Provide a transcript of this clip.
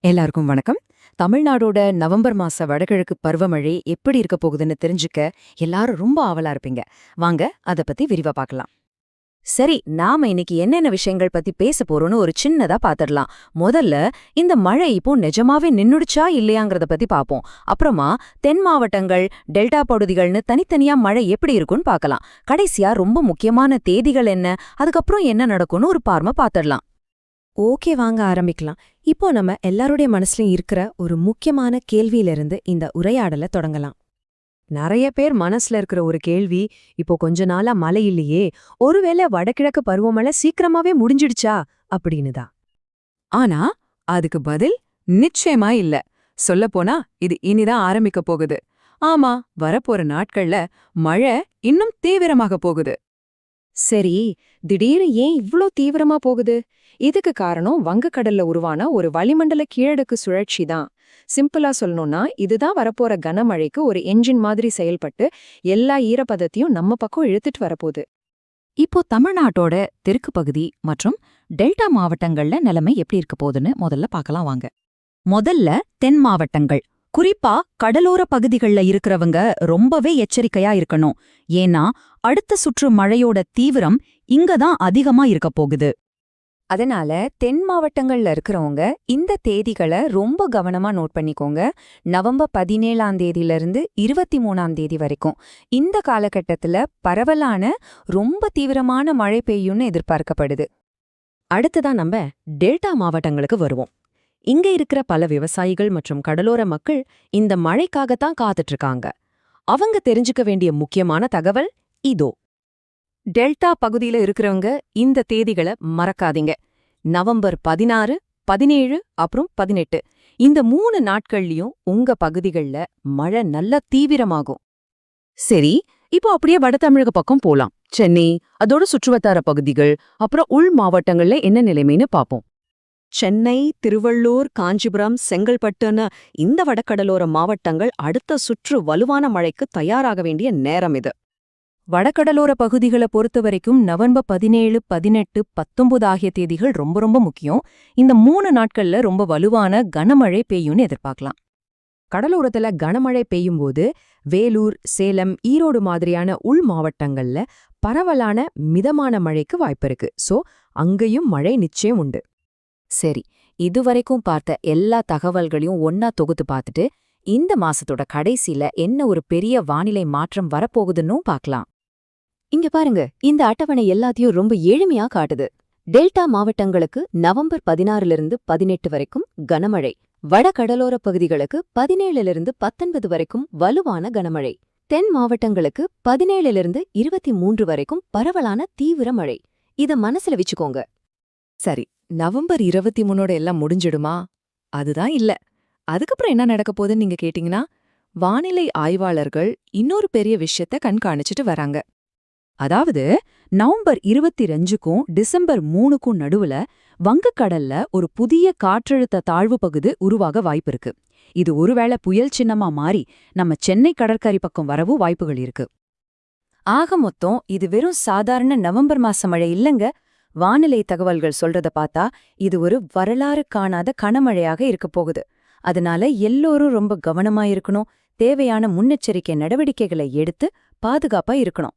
எல்லாருக்கும் வணக்கம். தமிழ்நாடோட நவம்பர் மாச வடகிழக்கு பருவமழை எப்படி இருக்க போகுதுன்னு தெரிஞ்சுக்க எல்லாரும் ரொம்ப ஆவலா இருப்பீங்க. வாங்க அத பத்தி விரிவா பார்க்கலாம். சரி, நாம இன்னைக்கு என்னென்ன விஷயங்கள் பத்தி பேச போறோம்னு ஒரு சின்னதா பாத்துடலாம். முதல்ல இந்த மழை இப்போ நிஜமாவே நின்னுடுச்சா இல்லையாங்கிறத பத்தி பாப்போம். அப்புறமா தென் மாவட்டங்கள், டெல்டா பகுதிகள்னு தனித்தனியா மழை எப்படி இருக்கும்னு பார்க்கலாம். கடைசியா ரொம்ப முக்கியமான தேதிகள் என்ன, அதுக்கப்புறம் என்ன நடக்கும்னு ஒரு பார்வை பாத்துடலாம். ஓகே, வாங்க ஆரம்பிக்கலாம். இப்போ நம்ம எல்லாருடைய மனசுலயும் இருக்கிற ஒரு முக்கியமான கேள்வியிலிருந்து இந்த உரையாடல தொடங்கலாம். நிறைய பேர் மனசுல இருக்கிற ஒரு கேள்வி, இப்போ கொஞ்ச நாளா மழை இல்லையே, ஒருவேளை வடகிழக்கு பருவமழை சீக்கிரமாவே முடிஞ்சிடுச்சா அப்படின்னு தான். ஆனா அதுக்கு பதில் நிச்சயமா இல்ல. சொல்லப்போனா இது இனிதான் ஆரம்பிக்க போகுது. ஆமா, வரப்போற நாட்கள்ல மழை இன்னும் தீவிரமாக போகுது. சரி, திடீர்னு ஏன் இவ்ளோ தீவிரமா போகுது? இதுக்கு காரணம் வங்கக்கடல்ல உருவான ஒரு வளிமண்டல கீழடுக்கு சுழற்சி தான். சிம்பிளா சொல்லணும்னா, இதுதான் வரப்போற கனமழைக்கு ஒரு என்ஜின் மாதிரி செயல்பட்டு எல்லா ஈரப்பதத்தையும் நம்ம பக்கம் இழுத்துட்டு வரப்போகுது. இப்போ தமிழ்நாட்டோட தெற்கு பகுதி மற்றும் டெல்டா மாவட்டங்கள்ல நிலைமை எப்படி இருக்க போகுதுன்னு முதல்ல பார்க்கலாம் வாங்க. முதல்ல தென் மாவட்டங்கள், குறிப்பா கடலோர பகுதிகள்ல இருக்கிறவங்க ரொம்பவே எச்சரிக்கையா இருக்கணும். ஏன்னா அடுத்த சுற்று மழையோட தீவிரம் இங்கதான் அதிகமா இருக்க போகுது. அதனால தென் மாவட்டங்கள்ல இருக்கிறவங்க இந்த தேதிகளை ரொம்ப கவனமா நோட் பண்ணிக்கோங்க. நவம்பர் 17ஆம் தேதியிலிருந்து 23ஆம் தேதி வரைக்கும் இந்த காலகட்டத்துல பரவலான ரொம்ப தீவிரமான மழை பெய்யும்னு எதிர்பார்க்கப்படுது. அடுத்துதான் நம்ம டெல்டா மாவட்டங்களுக்கு வருவோம். இங்க இருக்கிற பல விவசாயிகள் மற்றும் கடலோர மக்கள் இந்த மழைக்காகத்தான் காத்துட்டு இருக்காங்க. அவங்க தெரிஞ்சுக்க வேண்டிய முக்கியமான தகவல் இதோ. டெல்டா பகுதியில இருக்கிறவங்க இந்த தேதிகளை மறக்காதீங்க. நவம்பர் 16, 17 அப்புறம் 18 இந்த 3 நாட்கள்லயும் உங்க பகுதிகள்ல மழை நல்லா தீவிரமாகும். சரி, இப்போ அப்படியே வட தமிழக பக்கம் போலாம். சென்னை, அதோட சுற்றுவட்டார பகுதிகள், அப்புறம் உள் மாவட்டங்கள்ல என்ன நிலைமைன்னு பாப்போம். சென்னை, திருவள்ளூர், காஞ்சிபுரம், செங்கல்பட்டுன்னு இந்த வடகடலோர மாவட்டங்கள் அடுத்த சுற்று வலுவான மழைக்கு தயாராக வேண்டிய நேரம் இது. வடகடலோர பகுதிகளை பொறுத்தவரைக்கும் நவம்பர் 17, 18, 19 ஆகிய தேதிகள் ரொம்ப ரொம்ப முக்கியம். இந்த 3 நாட்கள்ல ரொம்ப வலுவான கனமழை பெய்யும்னு எதிர்பார்க்கலாம். கடலோரத்துல கனமழை பெய்யும்போது வேலூர், சேலம், ஈரோடு மாதிரியான உள் மாவட்டங்கள்ல பரவலான மிதமான மழைக்கு வாய்ப்பிருக்கு. சோ அங்கேயும் மழை நிச்சயம் உண்டு. சரி, இதுவரைக்கும் பார்த்த எல்லா தகவல்களையும் ஒன்னா தொகுத்து பார்த்துட்டு இந்த மாசத்தோட கடைசியில என்ன ஒரு பெரிய வானிலை மாற்றம் வரப்போகுதுன்னும் பார்க்கலாம். இங்க பாருங்க, இந்த அட்டவணை எல்லாத்தையும் ரொம்ப எளிமையா காட்டுது. டெல்டா மாவட்டங்களுக்கு நவம்பர் 16லிருந்து 18 வரைக்கும் கனமழை, வட கடலோர பகுதிகளுக்கு 17லிருந்து 19 வரைக்கும் வலுவான கனமழை, தென் மாவட்டங்களுக்கு 17லிருந்து 23 வரைக்கும் பரவலான தீவிர மழை. இத மனசுல வச்சுக்கோங்க. சரி, நவம்பர் 23ஓட எல்லாம் முடிஞ்சிடுமா? அதுதான் இல்ல. அதுக்கப்புறம் என்ன நடக்க போகுதுன்னு நீங்க கேட்டீங்கன்னா, வானிலை ஆய்வாளர்கள் இன்னொரு பெரிய விஷயத்த கண்காணிச்சிட்டு வராங்க. அதாவது நவம்பர் 22க்கும் டிசம்பர் 3க்கும் நடுவுல வங்கக்கடல்ல ஒரு புதிய காற்றழுத்த தாழ்வு பகுதி உருவாக வாய்ப்பிருக்கு. இது ஒருவேளை புயல் சின்னமா மாறி நம்ம சென்னை கடற்கரை பக்கம் வரவும் வாய்ப்புகள் இருக்கு. ஆக மொத்தம் இது வெறும் சாதாரண நவம்பர் மாச மழை இல்லங்க. வானிலை தகவல்கள் சொல்றத பார்த்தா இது ஒரு வரலாறு காணாத கனமழையாக இருக்க போகுது. அதனால எல்லோரும் ரொம்ப கவனமா இருக்கணும். தேவையான முன்னெச்சரிக்கை நடவடிக்கைகளை எடுத்து பாதுகாப்பா இருக்கணும்.